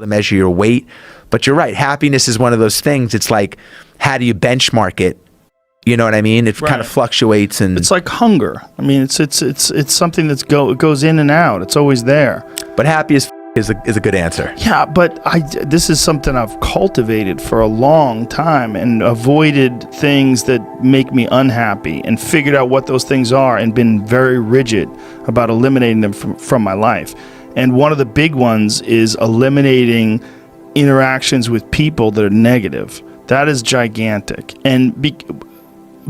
to measure your weight. But you're right. Happiness is one of those things. It's like, how do you benchmark it? You know what I mean? It kind of fluctuates, and it's like hunger. I mean, it's something that goes in and out. It's always there. But happy is a good answer. Yeah, but this is something I've cultivated for a long time and avoided things that make me unhappy and figured out what those things are and been very rigid about eliminating them from my life. And one of the big ones is eliminating interactions with people that are negative. That is gigantic. And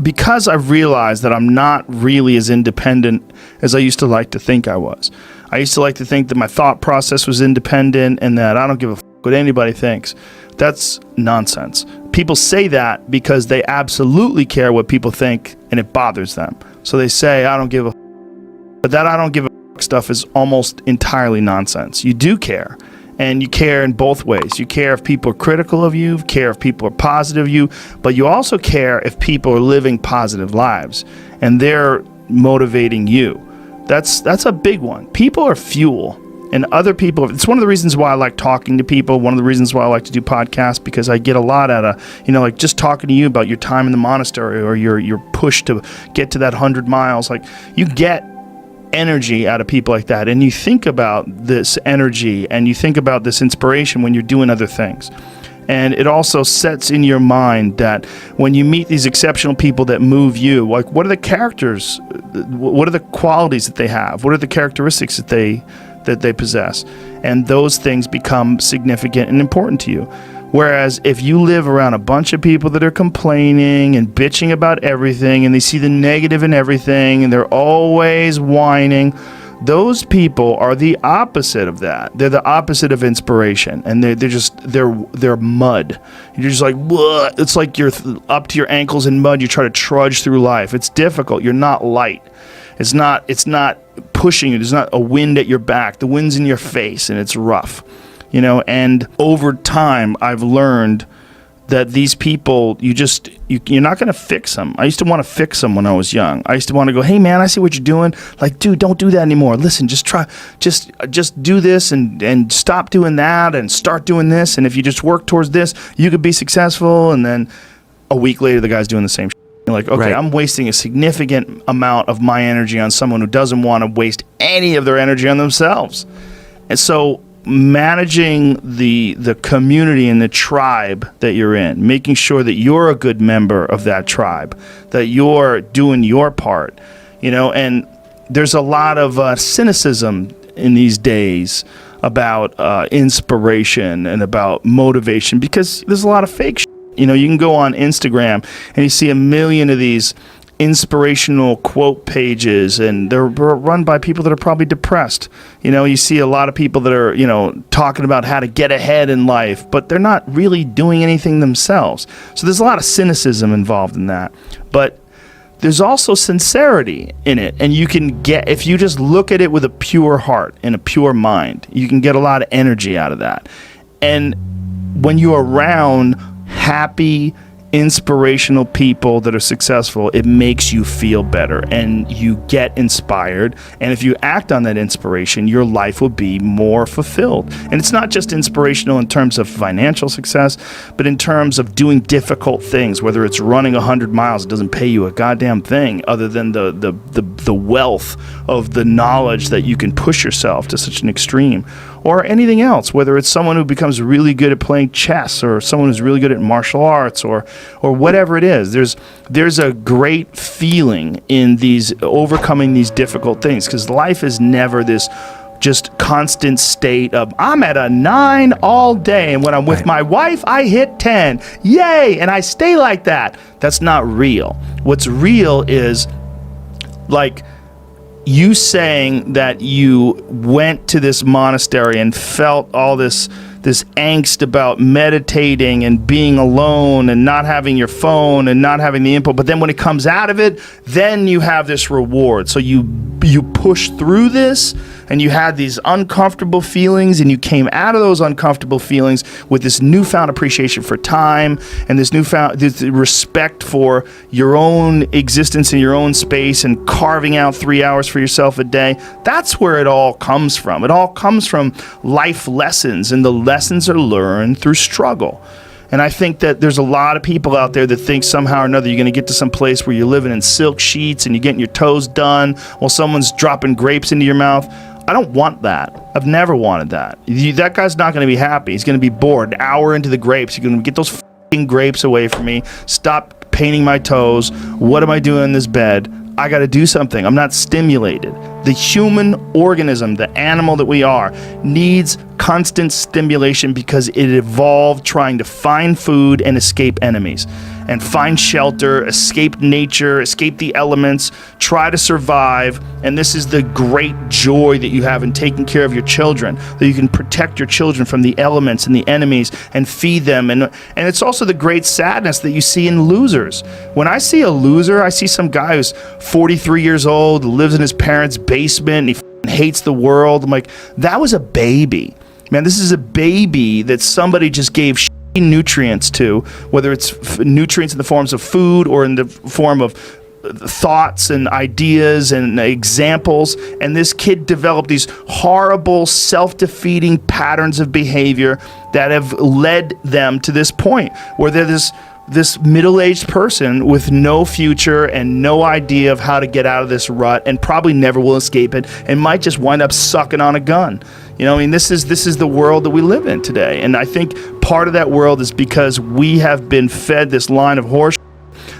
because I've realized that I'm not really as independent as I used to like to think I was. I used to like to think that my thought process was independent and that I don't give a what anybody thinks. That's nonsense. People say that because they absolutely care what people think and it bothers them. So they say, I don't give a but that I don't give a stuff is almost entirely nonsense. You do care. And you care in both ways. You care if people are critical of you, care if people are positive of you, but you also care if people are living positive lives and they're motivating you. That's a big one. People are fuel, and other people, it's one of the reasons why I like talking to people, one of the reasons why I like to do podcasts, because I get a lot out of, like just talking to you about your time in the monastery or your push to get to that 100 miles. Like, you get energy out of people like that, and you think about this energy and you think about this inspiration when you're doing other things. And it also sets in your mind that when you meet these exceptional people that move you, like, what are the characters, what are the qualities that they have, what are the characteristics that they possess, and those things become significant and important to you. Whereas if you live around a bunch of people that are complaining and bitching about everything, and they see the negative in everything, and they're always whining, those people are the opposite of that. They're the opposite of inspiration, and they're mud. You're just like, what? It's like you're up to your ankles in mud. You try to trudge through life. It's difficult. You're not light. It's not pushing you. There's not a wind at your back. The wind's in your face, and it's rough. And over time, I've learned that these people, you're not going to fix them. I used to want to fix them when I was young. I used to want to go, hey man, I see what you're doing. Like, dude, don't do that anymore. Listen, just do this and stop doing that and start doing this. And if you just work towards this, you could be successful. And then a week later, the guy's doing the same shit. You're like, okay, right. I'm wasting a significant amount of my energy on someone who doesn't want to waste any of their energy on themselves. And so managing the community and the tribe that you're in, making sure that you're a good member of that tribe, that you're doing your part, and there's a lot of cynicism in these days about inspiration and about motivation, because there's a lot of fake shit. You can go on Instagram and you see a million of these inspirational quote pages, and they're run by people that are probably depressed. You see a lot of people that are, talking about how to get ahead in life, but they're not really doing anything themselves. So there's a lot of cynicism involved in that. But there's also sincerity in it, and you can get, if you just look at it with a pure heart and a pure mind, you can get a lot of energy out of that. And when you're around happy, inspirational people that are successful, it makes you feel better and you get inspired. And if you act on that inspiration, your life will be more fulfilled. And it's not just inspirational in terms of financial success, but in terms of doing difficult things, whether it's running 100 miles, it doesn't pay you a goddamn thing other than the wealth of the knowledge that you can push yourself to such an extreme, or anything else, whether it's someone who becomes really good at playing chess or someone who's really good at martial arts or whatever it is. There's a great feeling in these overcoming these difficult things, because life is never this just constant state of I'm at a 9 all day, and when I'm with my wife I hit 10. Yay! And I stay like that. That's not real. What's real is like you saying that you went to this monastery and felt all this angst about meditating and being alone and not having your phone and not having the input, but then when it comes out of it, then you have this reward. So you push through this, and you had these uncomfortable feelings, and you came out of those uncomfortable feelings with this newfound appreciation for time and this respect for your own existence in your own space and carving out 3 hours for yourself a day. That's where it all comes from. It all comes from life lessons and the lessons are learned through struggle. And I think that there's a lot of people out there that think somehow or another you're going to get to some place where you're living in silk sheets and you're getting your toes done while someone's dropping grapes into your mouth. I don't want that. I've never wanted that. That guy's not going to be happy. He's going to be bored. An hour into the grapes, you're going to get those f***ing grapes away from me. Stop painting my toes. What am I doing in this bed? I got to do something. I'm not stimulated. The human organism, the animal that we are, needs constant stimulation because it evolved trying to find food and escape enemies, and find shelter, escape nature, escape the elements, try to survive. And this is the great joy that you have in taking care of your children, that you can protect your children from the elements and the enemies and feed them. And it's also the great sadness that you see in losers. When I see a loser, I see some guy who's 43 years old, lives in his parents' basement, and he hates the world. I'm like, that was a baby. Man, this is a baby that somebody just gave nutrients to, whether it's nutrients in the forms of food or in the form of thoughts and ideas and examples. And this kid developed these horrible, self-defeating patterns of behavior that have led them to this point where they're this middle-aged person with no future and no idea of how to get out of this rut, and probably never will escape it, and might just wind up sucking on a gun. You know, I mean, this is the world that we live in today. And I think part of that world is because we have been fed this line of horse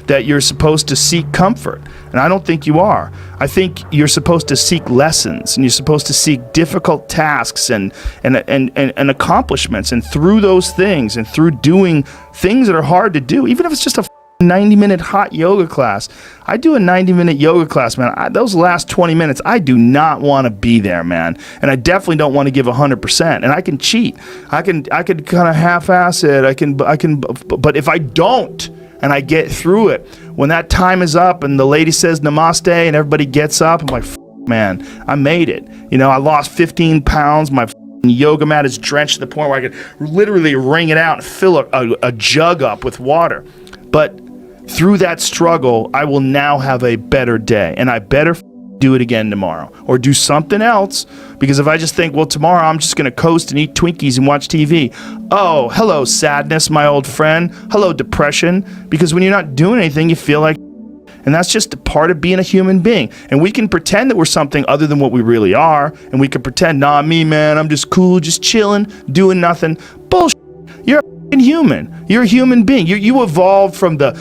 that you're supposed to seek comfort. And I don't think you are. I think you're supposed to seek lessons, and you're supposed to seek difficult tasks and accomplishments. And through those things, and through doing things that are hard to do, even if it's just a 90-minute hot yoga class. I do a 90-minute yoga class, man. Those last 20 minutes, I do not want to be there, man. And I definitely don't want to give 100%. And I can cheat. I can kind of half-ass it. I can, but if I don't, and I get through it, when that time is up and the lady says namaste and everybody gets up, I'm like, man, I made it. You know, I lost 15 pounds. My yoga mat is drenched to the point where I could literally wring it out and fill a jug up with water. But through that struggle, I will now have a better day, and I better do it again tomorrow or do something else, because if I just think, well, tomorrow I'm just going to coast and eat Twinkies and watch TV. Oh, hello, sadness, my old friend. Hello, depression. Because when you're not doing anything, you feel like, and that's just a part of being a human being. And we can pretend that we're something other than what we really are, and we can pretend, nah, me, man, I'm just cool, just chilling, doing nothing. Bullshit. You're a human. You're a human being. You evolved from the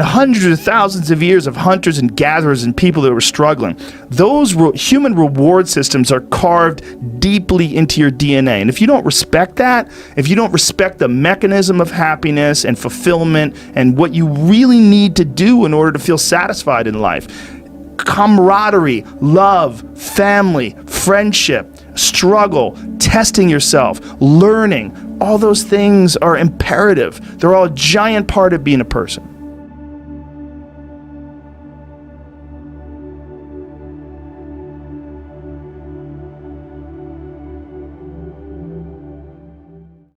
hundreds of thousands of years of hunters and gatherers and people that were struggling. Those human reward systems are carved deeply into your DNA. And if you don't respect that, if you don't respect the mechanism of happiness and fulfillment and what you really need to do in order to feel satisfied in life, camaraderie, love, family, friendship, struggle, testing yourself, learning, all those things are imperative. They're all a giant part of being a person.